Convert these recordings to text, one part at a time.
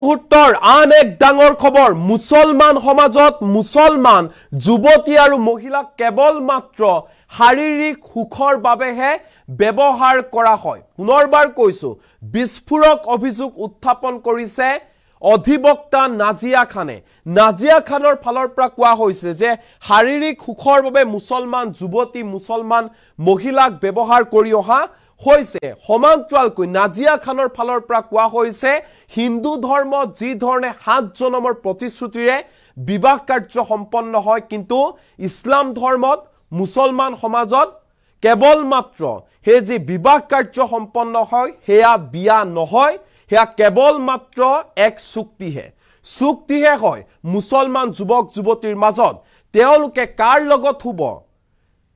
মুহূৰ্তৰ আন এক ডাঙৰ খবৰ মুছলমান সমাজত মুছলমান যুৱতী আৰু মহিলাক কেৱল মাত্ৰ শাৰীৰিক সুখৰ বাবেহে ব্যৱহাৰ কৰা হয় পুনৰবাৰ কৈছো বিস্ফোৰক অভিযোগ উত্থাপন কৰিছে অধিবক্তা নাজিয়া খানৰ ফালৰ পৰা কোৱা হৈছে যে শাৰীৰিক সুখৰ বাবে মুছলমান যুৱতী মুছলমান মহিলাক ব্যৱহাৰ কৰি অহা হৈছে সমান্তৰালকৈ নাজিয়া খানৰ ফালৰ পৰা কোৱা হৈছে হিন্দু ধৰ্ম যি ধৰণে 7 জনমৰ প্ৰতিশ্ৰুতিৰে বিবাহ কাৰ্য সম্পন্ন হয় কিন্তু ইছলাম ধৰ্মত মুছলমান সমাজত কেৱল মাত্ৰ হে যি বিবাহ কাৰ্য সম্পন্ন হয় হেয়া বিয়া নহয় হেয়া কেৱল মাত্ৰ এক চুক্তিহে হয় মুছলমান যুৱক যুৱতীৰ মাজত তেওঁলোকে কাৰ লগত হ'ব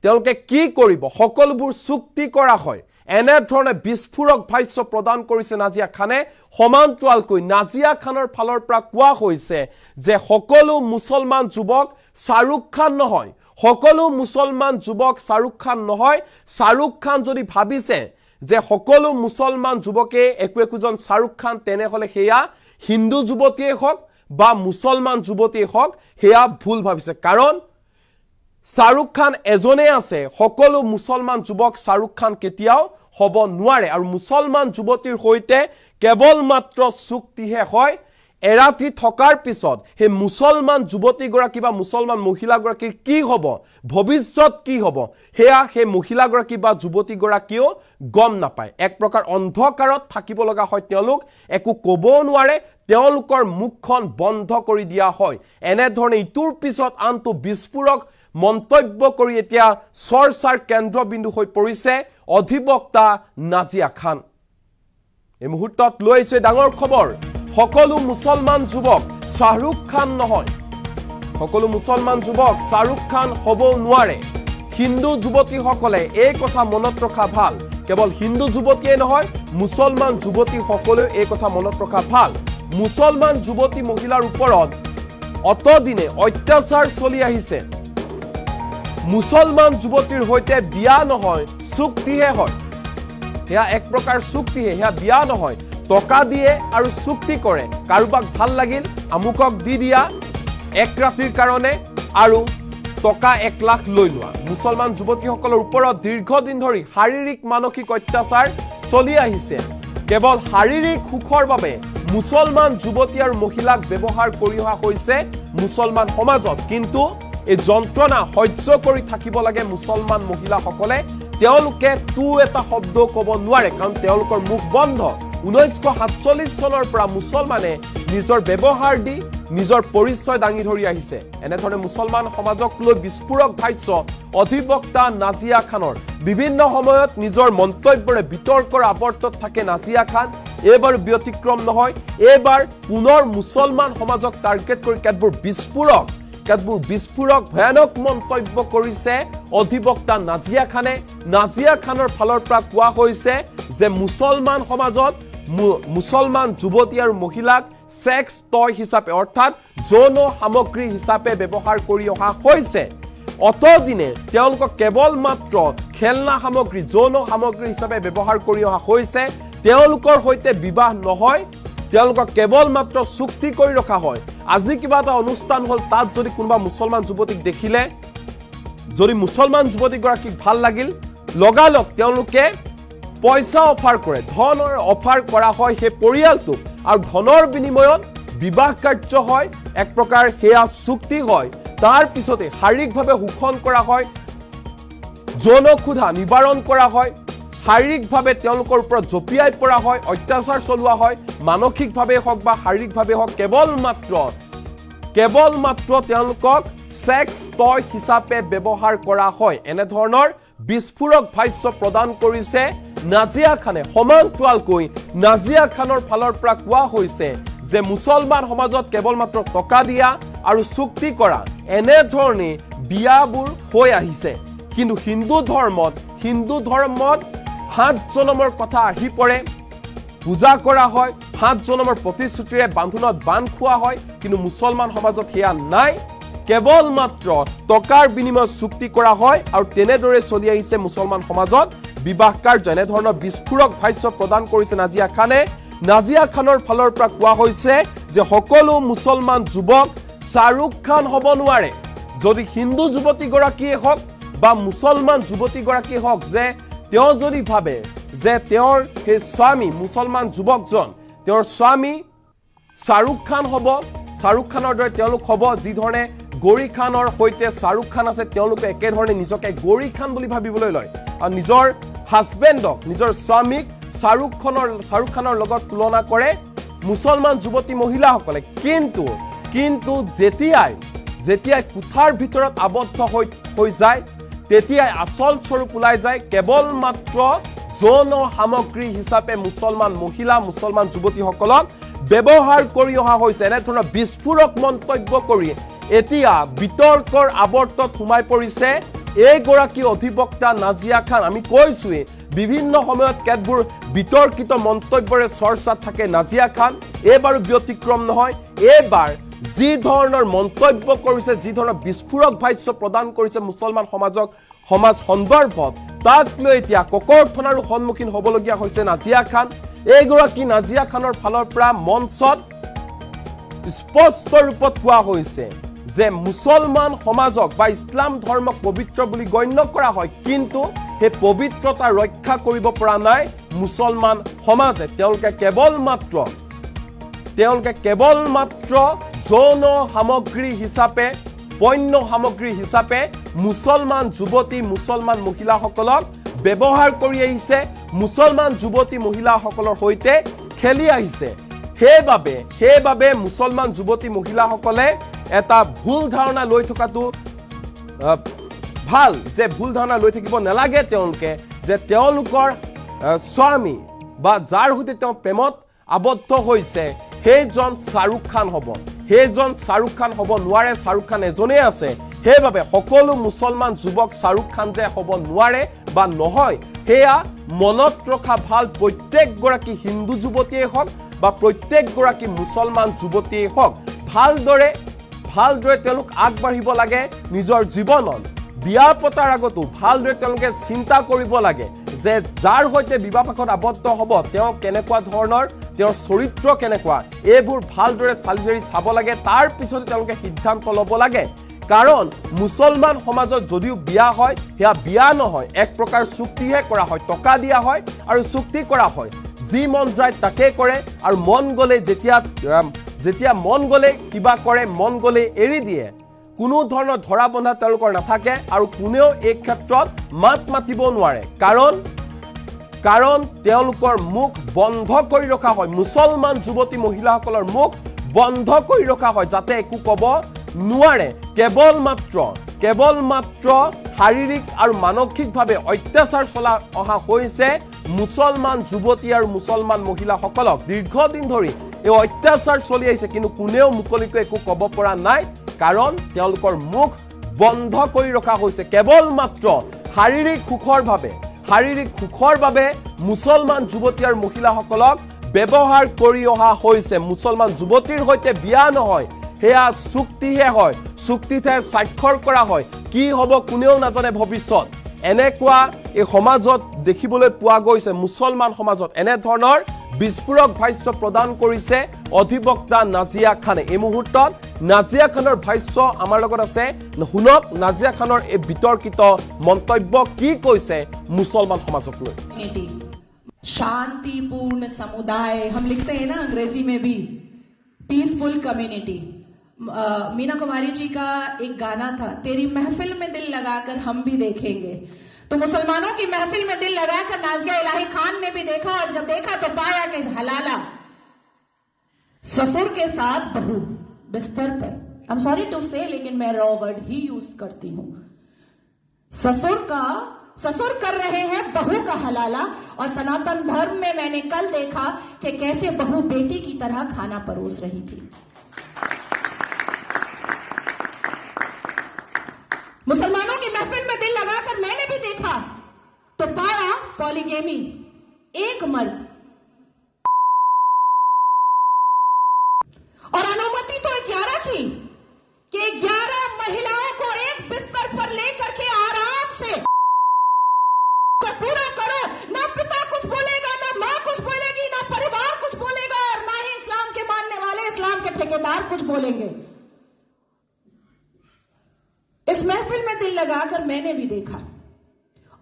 তেওঁলোকে কি কৰিব সকলোবোৰ চুক্তি কৰা হয় এনে ধৰণে বিস্ফোৰক ভাষ্য প্ৰদান কৰিছে নাজিয়া খানে সমান্তৰালকৈ নাজিয়া খানৰ ফালৰ পৰা কোৱা হৈছে যে সকলো মুছলমান যুৱক শাহৰুখ খান নহয় সকলো মুছলমান যুৱক শাহৰুখ খান নহয় শাহৰুখ খান যদি ভাবিছে যে সকলো মুছলমান যুৱকে একোজন শাহৰুখ খান তেনেহলে হেয়া হিন্দু যুৱতীয়ে হওক বা মুছলমান যুৱতীয়ে হওক হেয়া ভুল ভাবিছে কাৰণ শাহৰুখ খান এজনে আছে সকলো মুছলমান যুৱক শাহৰুখ খান কেতিয়াও হ'ব নোৱাৰে আৰু মুছলমান যুৱতীৰ হৈতে কেৱল মাত্ৰ চুক্তিহে হয় এৰাতি থকাৰ পিছত হে মুছলমান যুৱতী গৰাকী বা মুছলমান মহিলা গৰাকীৰ কি হ'ব ভৱিষ্যত কি হ'ব হেয়া হে মহিলা গৰাকী বা যুৱতী গৰাকীও গম নাপায় এক প্ৰকাৰ অন্ধকাৰত থাকিব লগা হয় তেওঁলোক একো ক'ব নোৱাৰে তেওঁলোকৰ মুখখন বন্ধ কৰি দিয়া হয় এনে ধৰণে ইটোৰ পিছত আনটো বিস্ফোৰক মন্তব্য কৰি এতিয়া চৰ্চাৰ কেন্দ্ৰবিন্দু হৈ পৰিছে অধিবক্তা নাজিয়া খান এই মুহূৰ্তত লৈ আহিছে ডাঙৰ খবৰ সকলো মুছলমান যুৱক শাহৰুখ খান নহয় সকলো মুছলমান যুৱক শাহৰুখ খান হ'ব নোৱাৰে হিন্দু যুৱতীসকলে এই কথা মনত ৰখা ভাল কেৱল হিন্দু যুৱতীয়ে নহয় মুছলমান যুৱতী সকলেও এই কথা মনত ৰখা ভাল মুছলমান যুৱতী মহিলাৰ ওপৰত অতদিনে অত্যাচাৰ চলি আহিছে মুছলমান যুৱতীৰ হৈতে বিয়া নহয় চুক্তিহে হয় হেয়া এক প্ৰকাৰ চুক্তিহে হেয়া বিয়া নহয় টকা দিয়ে আৰু চুক্তি কৰে কাৰোবাক ভাল লাগিল আমুকক দি দিয়া এক ৰাতিৰ কাৰণে আৰু টকা 1 লাখ লৈ লোৱা মুছলমান যুৱতীসকলৰ ওপৰত দীৰ্ঘদিন ধৰি শাৰীৰিক মানসিক অত্যাচাৰ চলি আহিছে কেৱল শাৰীৰিক সুখৰ বাবে মুছলমান যুৱতী আৰু মহিলাক ব্যৱহাৰ কৰি অহা হৈছে মুছলমান সমাজত কিন্তু এই যন্ত্ৰণা সহ্য কৰি থাকিব লাগে মুছলমান মহিলাসকলে তেওঁলোকে তু এটা শব্দ ক'ব নোৱাৰে কাৰণ তেওঁলোকৰ মুখ বন্ধ 1947 চনৰ পৰা মুছলমানে নিজৰ ব্যৱহাৰ দি নিজৰ পৰিচয় দাঙি ধৰি আহিছে এনে ধৰণে মুছলমান সমাজক লৈ বিস্ফোৰক ভাষ্য অধিবক্তা নাজিয়া খানৰ বিভিন্ন সময়ত নিজৰ মন্তব্যৰে বিতৰ্কৰ আৱৰ্তত থাকে নাজিয়া খান এবাৰ ব্যতিক্ৰম নহয় এবাৰ পুনৰ মুছলমান সমাজক টাৰ্গেট কৰি কেতবোৰ বিস্ফোৰক ভয়ানক মন্তব্য কৰিছে অধিবক্তা নাজিয়া খানৰ ফালৰ পৰা কোৱা হৈছে যে মুছলমান সমাজত মুছলমান যুৱতী আৰু মহিলাক সেক্স টয় হিচাপে অৰ্থাৎ যৌন সামগ্ৰী হিচাপে ব্যৱহাৰ কৰি অহা হৈছে অতদিনে তেওঁলোকক কেৱল মাত্ৰ খেলনা সামগ্ৰী যৌন সামগ্ৰী হিচাপে ব্যৱহাৰ কৰি অহা হৈছে তেওঁলোকৰ হৈতে বিবাহ নহয় তেওঁলোকক কেৱল মাত্ৰ চুক্তি কৰি ৰখা হয় আজি কিবা এটা অনুষ্ঠান হল তাত যদি কোনোবা মুছলমান যুৱতীক দেখিলে যদি মুছলমান যুৱতী গৰাকীক ভাল লাগিল লগালগ তেওঁলোকে পইচা অফাৰ কৰে ধনৰ অফাৰ কৰা হয় হে পৰিয়ালটোক আৰু ধনৰ বিনিময়ত বিবাহ কাৰ্য হয় এক প্ৰকাৰ হেয়া চুক্তি হয় তাৰ পিছতে শাৰীৰিকভাৱে শোষণ কৰা হয় যৌন ক্ষুধা নিবাৰণ কৰা হয় শাৰীৰিকভাৱে তেওঁলোকৰ ওপৰত জপিয়াই পৰা হয় অত্যাচাৰ চলোৱা হয় মানসিকভাৱে হওক বা শাৰীৰিকভাৱে হওক কেৱল মাত্ৰ তেওঁলোকক সেক্স টয় হিচাপে ব্যৱহাৰ কৰা হয় এনে ধৰণৰ বিস্ফোৰক ভাষ্য প্ৰদান কৰিছে নাজিয়া খানে সমান্তৰালকৈ নাজিয়া খানৰ ফালৰ পৰা কোৱা হৈছে যে মুছলমান সমাজত কেৱল মাত্ৰ টকা দিয়া আৰু চুক্তি কৰা এনে ধৰণে বিয়াবোৰ হৈ আহিছে কিন্তু হিন্দু ধৰ্মত 7 জনমৰ কথা আহি পৰে পূজা কৰা হয় 7 জনমৰ প্ৰতিশ্ৰুতিৰে বান্ধোনত বান্ধ খোৱা হয় কিন্তু মুছলমান সমাজত হেয়া নাই কেৱল মাত্ৰ টকাৰ বিনিময়ত চুক্তি কৰা হয় আৰু তেনেদৰে চলি আহিছে মুছলমান সমাজত বিবাহ কাৰ্য এনে ধৰণৰ বিস্ফোৰক ভাষ্য প্ৰদান কৰিছে নাজিয়া খানে নাজিয়া খানৰ ফালৰ পৰা কোৱা হৈছে যে সকলো মুছলমান যুৱক শাহৰুখ খান হ'ব নোৱাৰে যদি হিন্দু যুৱতীগৰাকীয়ে হওক বা মুছলমান যুৱতীগৰাকীয়ে হওক যে তেওঁ যদি ভাবে যে তেওঁৰ সেই স্বামী মুছলমান যুৱকজন তেওঁৰ স্বামী শাহৰুখ খান হ'ব শাহৰুখ খানৰ দৰে তেওঁলোক হ'ব যি ধৰণে গৌৰী খানৰ সৈতে শাহৰুখ খান আছে তেওঁলোকে একেধৰণে নিজকে গৌৰী খান বুলি ভাবিবলৈ লয় আৰু নিজৰ হাজবেণ্ডক নিজৰ স্বামীক শাহৰুখ খানৰ লগত তুলনা কৰে মুছলমান যুৱতী মহিলাসকলে কিন্তু যেতিয়াই কোঠাৰ ভিতৰত আবদ্ধ হৈ যায় তেতিয়াই আচল স্বৰূপ ওলাই যায় কেৱল মাত্ৰ যৌন সামগ্ৰী হিচাপে মুছলমান মহিলা মুছলমান যুৱতীসকলক ব্যৱহাৰ কৰি অহা হৈছে এনে ধৰণৰ বিস্ফোৰক মন্তব্য কৰি এতিয়া বিতৰ্কৰ আৱৰ্তত সোমাই পৰিছে এইগৰাকী অধিবক্তা নাজিয়া খান আমি কৈছোৱে বিভিন্ন সময়ত কেতবোৰ বিতৰ্কিত মন্তব্যৰে চৰ্চাত থাকে নাজিয়া খান এইবাৰো ব্যতিক্ৰম নহয় এইবাৰ যি ধৰণৰ মন্তব্য কৰিছে যি ধৰণৰ বিস্ফোৰক ভাষ্য প্ৰদান কৰিছে মুছলমান সমাজ সন্দৰ্ভত তাক লৈ এতিয়া ককৰ্থনাৰো সন্মুখীন হ'বলগীয়া হৈছে নাজিয়া খান এইগৰাকী নাজিয়া খানৰ ফালৰ পৰা মঞ্চত স্পষ্ট ৰূপত কোৱা হৈছে যে মুছলমান সমাজক বা ইছলাম ধৰ্মক পবিত্ৰ বুলি গণ্য কৰা হয় কিন্তু সেই পবিত্ৰতা ৰক্ষা কৰিব পৰা নাই মুছলমান সমাজে তেওঁলোকে কেৱল মাত্ৰ যৌন সামগ্ৰী হিচাপে পণ্য সামগ্ৰী হিচাপে মুছলমান যুৱতী মুছলমান মহিলাসকলক ব্যৱহাৰ কৰি আহিছে মুছলমান যুৱতী মহিলাসকলৰ সৈতে খেলি আহিছে সেইবাবে মুছলমান যুৱতী মহিলাসকলে এটা ভুল ধাৰণা লৈ থকাটো ভাল যে ভুল ধাৰণা লৈ থাকিব নালাগে তেওঁলোকে যে তেওঁলোকৰ স্বামী বা যাৰ সৈতে তেওঁ প্ৰেমত আবদ্ধ হৈছে সেইজন শাহৰুখ খান হ'ব নোৱাৰে শাহৰুখ খান এজনেই আছে সেইবাবে সকলো মুছলমান যুৱক শাহৰুখ খান যে হ'ব নোৱাৰে বা নহয় সেয়া মনত ৰখা ভাল প্ৰত্যেকগৰাকী হিন্দু যুৱতীয়ে হওক বা প্ৰত্যেকগৰাকী মুছলমান যুৱতীয়ে হওক ভালদৰে তেওঁলোক আগবাঢ়িব লাগে নিজৰ জীৱনত বিয়া পতাৰ আগতো ভালদৰে তেওঁলোকে চিন্তা কৰিব লাগে যে যাৰ সৈতে বিবাহপাশত আবদ্ধ হ'ব তেওঁ কেনেকুৱা ধৰণৰ তেওঁৰ চৰিত্ৰ কেনেকুৱা এইবোৰ ভালদৰে চালিজাৰি চাব লাগে তাৰ পিছতে তেওঁলোকে সিদ্ধান্ত ল'ব লাগে কাৰণ মুছলমান সমাজত যদিও বিয়া হয় সেয়া বিয়া নহয় এক প্ৰকাৰ চুক্তিহে কৰা হয় টকা দিয়া হয় আৰু চুক্তি কৰা হয় যি মন যায় তাকে কৰে আৰু মন গ'লে যেতিয়া মন গ'লে কিবা কৰে মন গ'লে এৰি দিয়ে কোনো ধৰণৰ ধৰা বন্ধা তেওঁলোকৰ নাথাকে আৰু কোনেও এই ক্ষেত্ৰত মাত মাতিব নোৱাৰে কাৰণ তেওঁলোকৰ মুখ বন্ধ কৰি ৰখা হয় মুছলমান যুৱতী মহিলাসকলৰ মুখ বন্ধ কৰি ৰখা হয় যাতে একো ক'ব নোৱাৰে কেৱল মাত্ৰ শাৰীৰিক আৰু মানসিকভাৱে অত্যাচাৰ চলা অহা হৈছে মুছলমান যুৱতী আৰু মুছলমান মহিলাসকলক দীৰ্ঘদিন ধৰি এই অত্যাচাৰ চলি আহিছে কিন্তু কোনেও মুকলিকৈ একো ক'ব পৰা নাই কাৰণ তেওঁলোকৰ মুখ বন্ধ কৰি ৰখা হৈছে কেৱল মাত্ৰ শাৰীৰিক সুখৰ বাবে মুছলমান যুৱতী আৰু মহিলাসকলক ব্যৱহাৰ কৰি অহা হৈছে মুছলমান যুৱতীৰ সৈতে বিয়া নহয় সেয়া চুক্তিহে হয় চুক্তিতে স্বাক্ষৰ কৰা হয় কি হ'ব কোনেও নাজানে ভৱিষ্যত এনেকুৱা এই সমাজত দেখিবলৈ পোৱা গৈছে মুছলমান সমাজত এনে ধৰণৰ বিস্ফোৰক ভাষ্য প্ৰদান কৰিছে অধিবক্তা নাজিয়া খানে এই মুহূৰ্তত নাজিয়া খানৰ ভাষ্য আমাৰ লগত আছে শুনক নাজিয়া খানৰ এই বিতৰ্কিত মন্তব্য কি কৈছে মুছলমান সমাজক লৈ शांतिपूर्ण समुदाय हम लिखते हैं ना अंग्रेजी में भी पीसफुल कम्युनिटी मीना कुमारी जी का एक गाना था तेरी महफिल में दिल लगाकर हम भी देखेंगे तो मुसलमानों की महफिल में दिल लगाकर नाज़िया इलाही खान ने भी देखा और जब देखा तो पाया कि हलाला ससुर के साथ बहू बिस्तर पर आई एम सॉरी टू से लेकिन मैं रॉ वर्ड ही यूज करती हूं ससुर कर रहे हैं बहू का हलाला और सनातन धर्म में मैंने कल देखा कि कैसे बहू बेटी की तरह खाना परोस रही थी मुसलमानों की महफिल में दिल लगाकर मैंने भी देखा तो पाया पॉलीगेमी एक मर्द और अनुमति तो 11 की कि 11 महिलाओं को एक बिस्तर पर लेकर के आराम से पूरा करो ना पिता कुछ बोलेगा ना मां कुछ बोलेगी ना परिवार कुछ बोलेगा ठेकेदार कुछ बोलेंगे। इस महफिल में दिल लगाकर मैंने भी देखा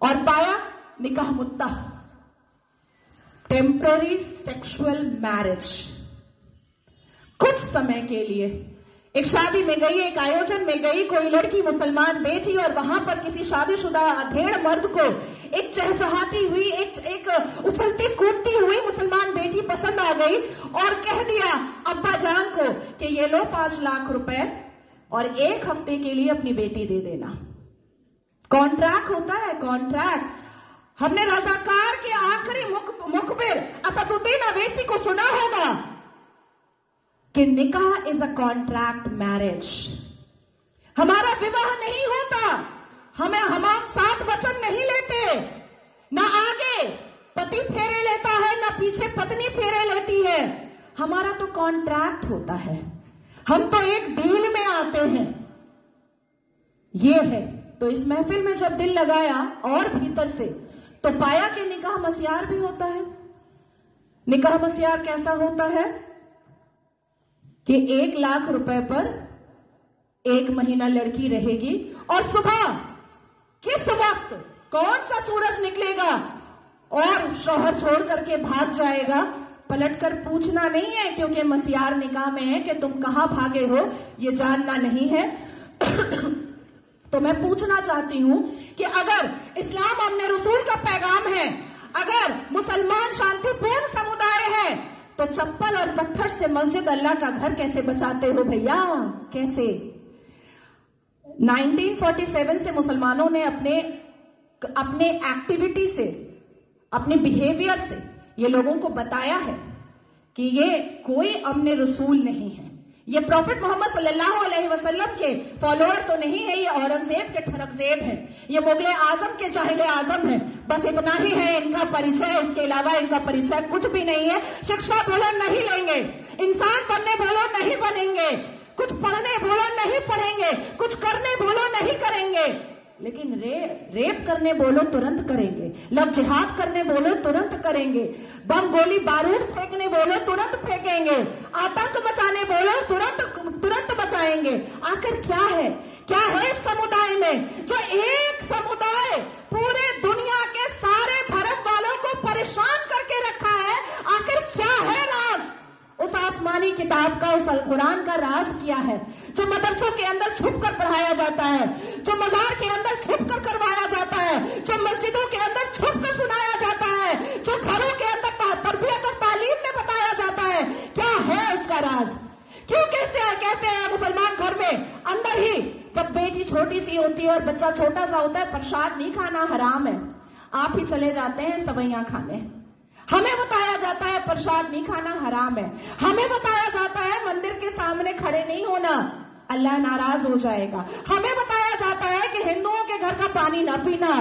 और पाया निकाह मुद्दा, टेम्पररी सेक्सुअल मैरिज। कुछ समय के लिए एक शादी में गई, एक आयोजन में गई, कोई लड़की मुसलमान बेटी, और वहां पर किसी शादीशुदा अधेड़ मर्द को एक चहचहाती हुई, एक उछलती कूदती हुई मुसलमान बेटी पसंद आ गई और कह दिया अब्बा जान को कि ये लो 5 लाख रुपए और 1 हफ्ते के लिए अपनी बेटी दे देना। कॉन्ट्रैक्ट होता है, कॉन्ट्रैक्ट। हमने रजाकार के आखिरी मुखबिर असदुद्दीन अवैसी को सुना होगा कि निकाह इज अ कॉन्ट्रैक्ट मैरिज। हमारा विवाह नहीं होता, हम 7 वचन नहीं लेते, ना आगे पति फेरे लेता है, ना पीछे पत्नी फेरे लेती है। हमारा तो कॉन्ट्रैक्ट होता है, हम तो एक डील में आते हैं। ये है। तो इस महफिल में जब दिल लगाया और भीतर से, तो पाया कि निकाह मस्यार भी होता है। निकाह मस्यार कैसा होता है कि 1 लाख रुपए पर 1 महीना लड़की रहेगी और सुबह किस वक्त कौन सा सूरज निकलेगा और शौहर छोड़ करके भाग जाएगा, पलटकर पूछना नहीं है, क्योंकि मस्यार निकाह में है कि तुम कहां भागे हो ये जानना नहीं है। तो मैं पूछना चाहती हूं कि अगर इस्लाम अमन रसूल का पैगाम है, अगर मुसलमान शांतिपूर्ण समुदाय है, तो चप्पल और पत्थर से मस्जिद अल्लाह का घर कैसे बचाते हो भैया? कैसे? 1947 से मुसलमानों ने अपने एक्टिविटी से, अपने बिहेवियर से ये लोगों को बताया है कि ये कोई अमन रसूल नहीं है, ये प्रॉफिट मोहम्मद सल्लल्लाहु अलैहि वसल्लम के फॉलोअर तो नहीं है, ये औरंगजेब के ठरकजेब हैं, ये मुगले आजम के जाहिले आजम हैं। बस इतना ही है इनका परिचय, इसके अलावा इनका परिचय कुछ भी नहीं है। शिक्षा बोलो नहीं लेंगे, इंसान बनने बोलो नहीं बनेंगे, कुछ पढ़ने बोलो नहीं पढ़ेंगे, कुछ करने बोलो नहीं करेंगे, लेकिन रेप करने बोलो तुरंत करेंगे, लव जिहाद करने बोलो तुरंत करेंगे, बम गोली बारूद फेंकने बोलो तुरंत फेंकेंगे, आतंक मचाने बोलो तुरंत बचाएंगे। आखिर क्या है इस समुदाय में जो एक समुदाय पूरे दुनिया के सारे धर्म वालों को परेशान करके रखा है? आखिर क्या है राज उस आसमानी किताब का, उस अल कुरान का राज क्या है जो मदरसों के अंदर छुप कर पढ़ाया जाता है, जो मजार के अंदर छुप कर करवाया जाता है, जो मस्जिदों के अंदर छुप कर सुनाया जाता है, जो घरों के अंदर तरबियत और तालीम में बताया जाता है? क्या है उसका राज? क्यों कहते हैं मुसलमान घर में अंदर ही जब बेटी छोटी सी होती है और बच्चा छोटा सा होता है, प्रसाद नहीं खाना हराम है, आप ही चले जाते हैं सवैयां खाने। हमें बताया जाता है प्रसाद नहीं खाना हराम है, हमें बताया जाता है मंदिर के सामने खड़े नहीं होना, अल्लाह नाराज हो जाएगा, हमें बताया जाता है कि हिंदुओं के घर का पानी ना पीना,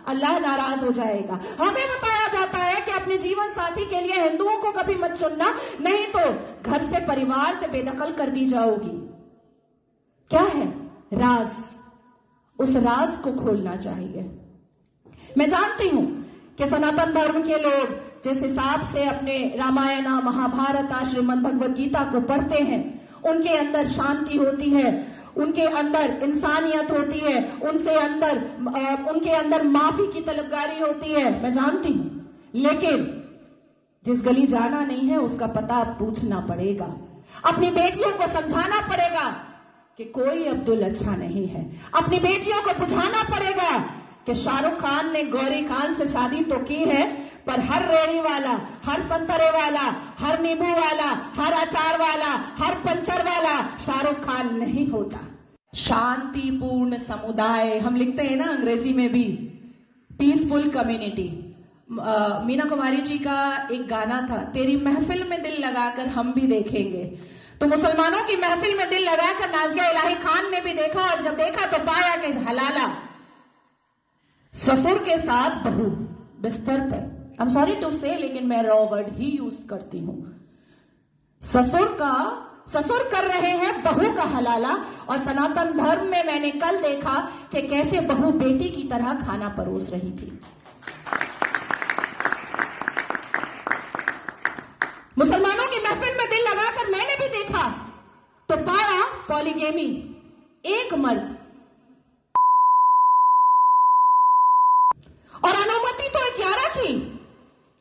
अल्लाह नाराज हो जाएगा, हमें बताया जाता है कि अपने जीवन साथी के लिए हिंदुओं को कभी मत चुनना, नहीं तो घर से, परिवार से बेदखल कर दी जाओगी। क्या है राज? उस राज को खोलना चाहिए। मैं जानती हूं कि सनातन धर्म के लोग जिस हिसाब से अपने रामायण, महाभारत, श्रीमद् भगवद गीता को पढ़ते हैं, उनके अंदर शांति होती है, उनके अंदर इंसानियत होती है, उनके अंदर माफी की तलबगारी होती है, मैं जानती हूं। लेकिन जिस गली जाना नहीं है उसका पता पूछना पड़ेगा, अपनी बेटियों को समझाना पड़ेगा कि कोई अब्दुल अच्छा नहीं है, अपनी बेटियों को बुझाना पड़ेगा कि शाहरुख खान ने गौरी खान से शादी तो की है, पर हर रेड़ी वाला, हर संतरे वाला, हर नींबू वाला, हर अचार वाला, हर पंचर वाला शाहरुख खान नहीं होता। शांतिपूर्ण समुदाय, हम लिखते हैं ना अंग्रेजी में भी, पीसफुल कम्युनिटी। मीना कुमारी जी का एक गाना था, तेरी महफिल में दिल लगाकर हम भी देखेंगे। तो मुसलमानों की महफिल में दिल लगाकर नाज़िया इलाही खान ने भी देखा, और जब देखा तो पाया कि हलाला ससुर के साथ बहू बिस्तर पर, आई एम सॉरी टू से, लेकिन मैं रॉ वर्ड ही यूज करती हूं, ससुर कर रहे हैं बहू का हलाला। और सनातन धर्म में मैंने कल देखा कि कैसे बहू बेटी की तरह खाना परोस रही थी। मुसलमानों की महफिल में दिल लगाकर मैंने भी देखा तो पाया पॉलीगेमी, एक मर्द, और अनुमति तो 11 की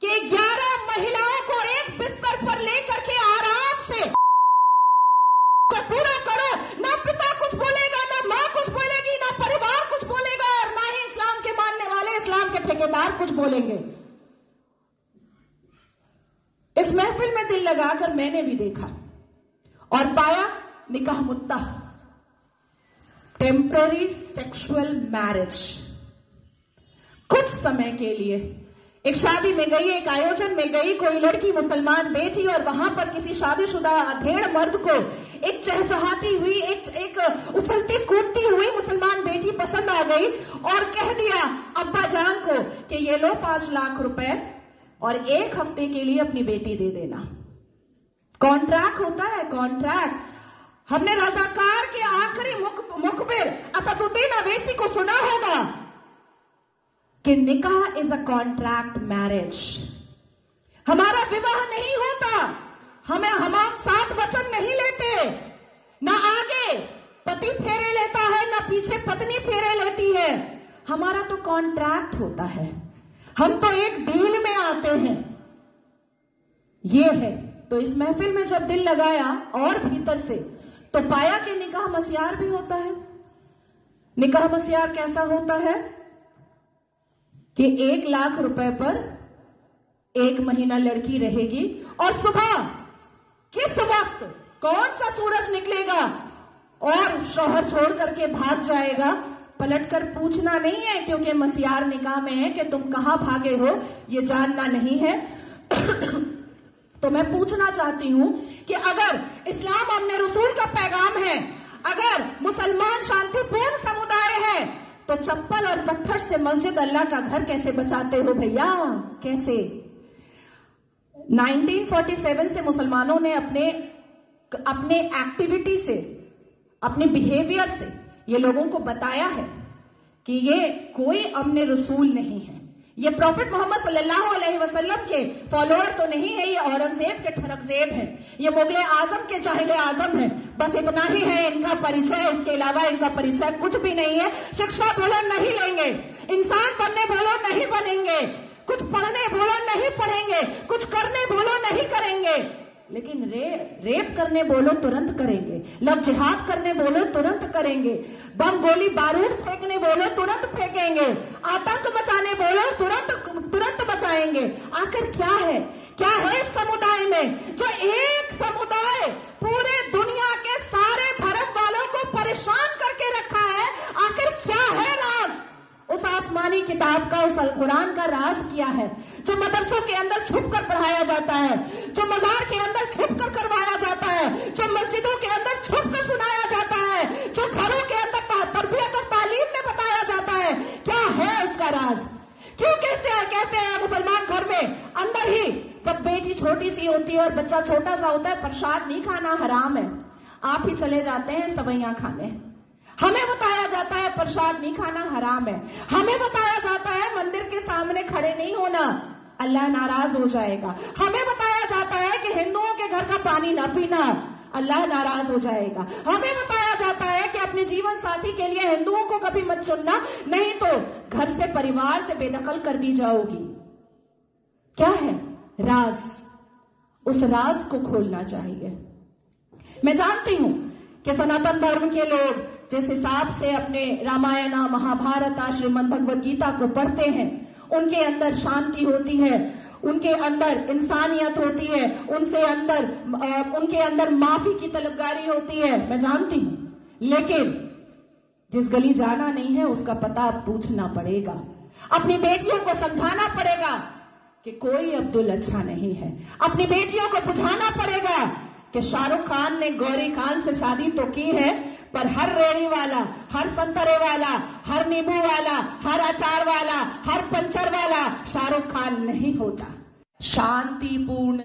कि 11 महिलाओं को एक बिस्तर पर लेकर के आराम से पूरा करो। ना पिता कुछ बोलेगा, ना मां कुछ बोलेगी, ना परिवार कुछ बोलेगा, और ना ही इस्लाम के मानने वाले, इस्लाम के ठेकेदार कुछ बोलेंगे। इस महफिल में दिल लगाकर मैंने भी देखा और पाया निकाह मुद्दा, टेम्पररी सेक्सुअल मैरिज। कुछ समय के लिए एक शादी में गई, एक आयोजन में गई, कोई लड़की मुसलमान बेटी, और वहां पर किसी शादीशुदा अधेड़ मर्द को एक चहचहाती हुई, एक उछलती कूदती हुई मुसलमान बेटी पसंद आ गई और कह दिया अब्बा जान को कि ये लो 5 लाख रुपए और 1 हफ्ते के लिए अपनी बेटी दे देना। कॉन्ट्रैक्ट होता है, कॉन्ट्रैक्ट। हमने रजाकार के आखिरी मुखबिर असदुद्दीन अवैसी को सुना होगा कि निकाह इज अ कॉन्ट्रैक्ट मैरिज। हमारा विवाह नहीं होता, हम 7 वचन नहीं लेते, ना आगे पति फेरे लेता है, ना पीछे पत्नी फेरे लेती है। हमारा तो कॉन्ट्रैक्ट होता है, हम तो एक डील में आते हैं। ये है। तो इस महफिल में जब दिल लगाया और भीतर से, तो पाया कि निकाह मस्यार भी होता है। निकाह मस्यार कैसा होता है कि 1 लाख रुपए पर 1 महीना लड़की रहेगी, और सुबह किस वक्त कौन सा सूरज निकलेगा और शौहर छोड़ करके भाग जाएगा, पलटकर पूछना नहीं है, क्योंकि मस्यार निकाह में है कि तुम कहां भागे हो ये जानना नहीं है। तो मैं पूछना चाहती हूं कि अगर इस्लाम अमन रसूल का पैगाम है, अगर मुसलमान शांतिपूर्ण समुदाय है, तो चप्पल और पत्थर से मस्जिद अल्लाह का घर कैसे बचाते हो भैया? कैसे? 1947 से मुसलमानों ने अपने एक्टिविटी से, अपने बिहेवियर से ये लोगों को बताया है कि ये कोई अमन रसूल नहीं है, ये प्रॉफिट मोहम्मद सल्लल्लाहु अलैहि वसल्लम के फॉलोअर तो नहीं है, ये औरंगजेब के ठरकजेब हैं, ये मुगले आजम के जाहिले आजम हैं। बस इतना ही है इनका परिचय, इसके अलावा इनका परिचय कुछ भी नहीं है। शिक्षा बोलो नहीं लेंगे, इंसान बनने बोलो नहीं बनेंगे, कुछ पढ़ने बोलो नहीं पढ़ेंगे, कुछ करने बोलो नहीं करेंगे, लेकिन रेप करने बोलो तुरंत करेंगे, लव जिहाद करने बोलो तुरंत करेंगे, बम गोली बारूद फेंकने बोलो तुरंत फेंकेंगे, आतंक मचाने बोलो तुरंत मचाएंगे। आखिर क्या है इस समुदाय में जो एक समुदाय पूरे दुनिया के सारे धर्म वालों को परेशान करके रखा है? आखिर क्या है राज उस आसमानी किताब का, उस अल कुरान का राज क्या है जो मदरसों के अंदर छुप कर पढ़ाया जाता है, जो मजार के अंदर छुप कर करवाया जाता है, जो मस्जिदों के अंदर छुप कर सुनाया जाता है, जो घरों के अंदर तरबियत और तालीम में बताया जाता है? क्या है उसका राज? क्यों कहते हैं मुसलमान घर में अंदर ही जब बेटी छोटी सी होती है और बच्चा छोटा सा होता है, प्रसाद नहीं खाना हराम है, आप ही चले जाते हैं सवैयां खाने। हमें बताया जाता है प्रसाद नहीं खाना हराम है, हमें बताया जाता है मंदिर के सामने खड़े नहीं होना, अल्लाह नाराज हो जाएगा, हमें बताया जाता है कि हिंदुओं के घर का पानी ना पीना, अल्लाह नाराज हो जाएगा, हमें बताया जाता है कि अपने जीवन साथी के लिए हिंदुओं को कभी मत चुनना, नहीं तो घर से, परिवार से बेदखल कर दी जाओगी। क्या है राज? उस राज को खोलना चाहिए। मैं जानती हूं कि सनातन धर्म के लोग जिस हिसाब से अपने रामायण, महाभारत, श्रीमद् भगवद गीता को पढ़ते हैं, उनके अंदर शांति होती है, उनके अंदर इंसानियत होती है, उनके अंदर माफी की तलबगारी होती है, मैं जानती हूं। लेकिन जिस गली जाना नहीं है उसका पता पूछना पड़ेगा, अपनी बेटियों को समझाना पड़ेगा कि कोई अब्दुल अच्छा नहीं है, अपनी बेटियों को बुझाना पड़ेगा कि शाहरुख खान ने गौरी खान से शादी तो की है, पर हर रेड़ी वाला, हर संतरे वाला, हर नींबू वाला, हर अचार वाला, हर पंचर वाला शाहरुख खान नहीं होता। शांतिपूर्ण